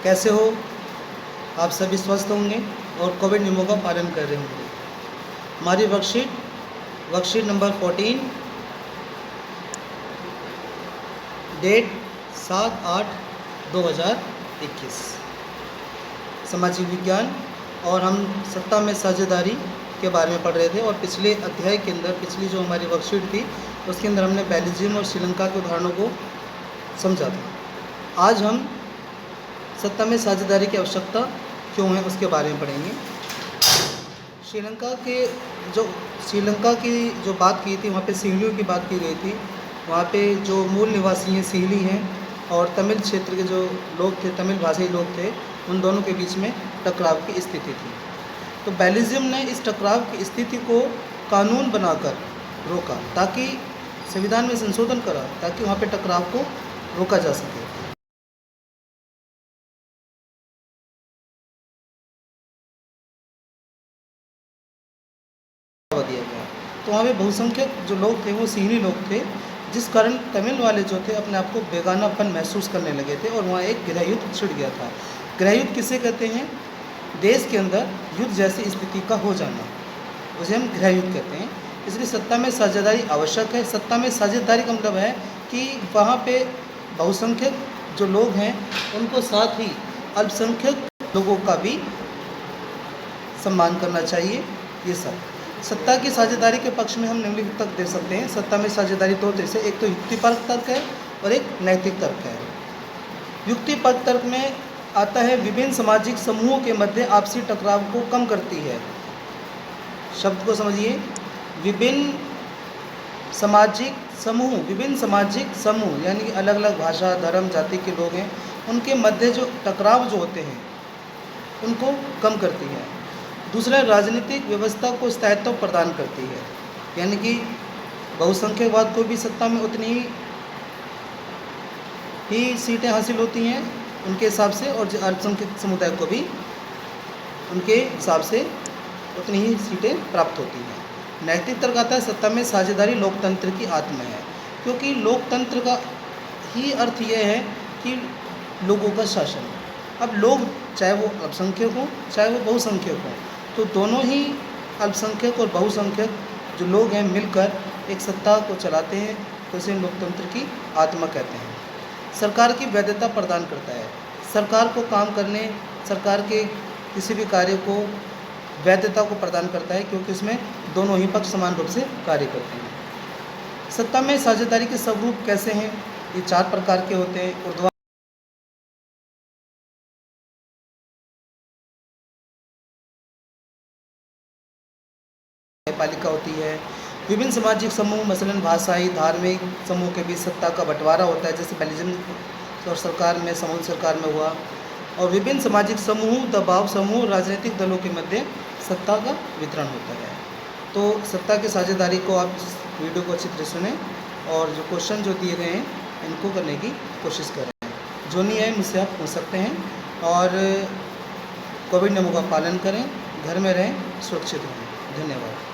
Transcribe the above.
कैसे हो? आप सभी स्वस्थ होंगे और कोविड नियमों का पालन कर रहे होंगे। हमारी वर्कशीट नंबर 14, डेट 7/8/2021, सामाजिक विज्ञान, और हम सत्ता में साझेदारी के बारे में पढ़ रहे थे। और पिछले अध्याय के अंदर, पिछली जो हमारी वर्कशीट थी उसके अंदर हमने बेल्जियम और श्रीलंका के उदाहरणों को समझा था। आज हम सत्ता में साझेदारी की आवश्यकता क्यों है उसके बारे में पढ़ेंगे। श्रीलंका की जो बात की थी, वहाँ पे सिंहलियों की बात की गई थी। वहाँ पे जो मूल निवासी हैं सिंहली हैं, और तमिल क्षेत्र के जो लोग थे, तमिल भाषी लोग थे, उन दोनों के बीच में टकराव की स्थिति थी। तो बेल्जियम ने इस टकराव की स्थिति को कानून बनाकर रोका, ताकि संविधान में संशोधन करा ताकि वहाँ पे टकराव को रोका जा सके। दिया गया। तो वहाँ पे बहुसंख्यक जो लोग थे वो सिंहली लोग थे, जिस कारण तमिल वाले जो थे अपने आप को बेगानापन महसूस करने लगे थे, और वहाँ एक गृहयुद्ध छिड़ गया था। गृहयुद्ध किसे कहते हैं? देश के अंदर युद्ध जैसी स्थिति का हो जाना, उसे हम गृहयुद्ध कहते हैं। इसलिए सत्ता में साझेदारी आवश्यक है। सत्ता में साझेदारी का मतलब है कि वहाँ पे बहुसंख्यक जो लोग हैं उनको साथ ही अल्पसंख्यक लोगों का भी सम्मान करना चाहिए। ये सब सत्ता की साझेदारी के पक्ष में हम निम्नलिखित तर्क दे सकते हैं। सत्ता में साझेदारी दो तरह से, एक तो युक्तिपरक तर्क है और एक नैतिक तर्क है। युक्तिपरक तर्क में आता है विभिन्न सामाजिक समूहों के मध्य आपसी टकराव को कम करती है। शब्द को समझिए, विभिन्न सामाजिक समूह यानी कि अलग अलग भाषा, धर्म, जाति के लोग हैं, उनके मध्य जो टकराव जो होते हैं उनको कम करती है। दूसरा, राजनीतिक व्यवस्था को स्थायित्व प्रदान करती है, यानी कि बहुसंख्यकवाद को भी सत्ता में उतनी ही सीटें हासिल होती हैं उनके हिसाब से, और जो अल्पसंख्यक समुदाय को भी उनके हिसाब से उतनी ही सीटें प्राप्त होती हैं। नैतिक तर्क आता है सत्ता में साझेदारी लोकतंत्र की आत्मा है, क्योंकि लोकतंत्र का ही अर्थ यह है कि लोगों का शासन। अब लोग चाहे वो अल्पसंख्यक हों चाहे वो बहुसंख्यक हों, तो दोनों ही अल्पसंख्यक और बहुसंख्यक जो लोग हैं मिलकर एक सत्ता को चलाते हैं, तो इसे लोकतंत्र की आत्मा कहते हैं। सरकार की वैधता प्रदान करता है। सरकार को काम करने, सरकार के किसी भी कार्य को वैधता को प्रदान करता है, क्योंकि इसमें दोनों ही पक्ष समान रूप से कार्य करते हैं। सत्ता में साझेदारी के स्वरूप कैसे हैं? ये 4 प्रकार के होते हैं। ऊर्ध्वाधर न्यायपालिका होती है। विभिन्न सामाजिक समूह मसलन भाषाई, धार्मिक समूह के बीच सत्ता का बंटवारा होता है, जैसे बेल्जियम और सरकार में, समूह सरकार में हुआ। और विभिन्न सामाजिक समूह, दबाव समूह, राजनीतिक दलों के मध्य सत्ता का वितरण होता है। तो सत्ता की साझेदारी को आप वीडियो को अच्छी तरह सुनें, और जो क्वेश्चन जो दिए गए हैं इनको करने की कोशिश करें। जो नहीं है मुझसे आप पूछ सकते हैं, और कोविड नियमों का पालन करें, घर में रहें, सुरक्षित रहें। धन्यवाद।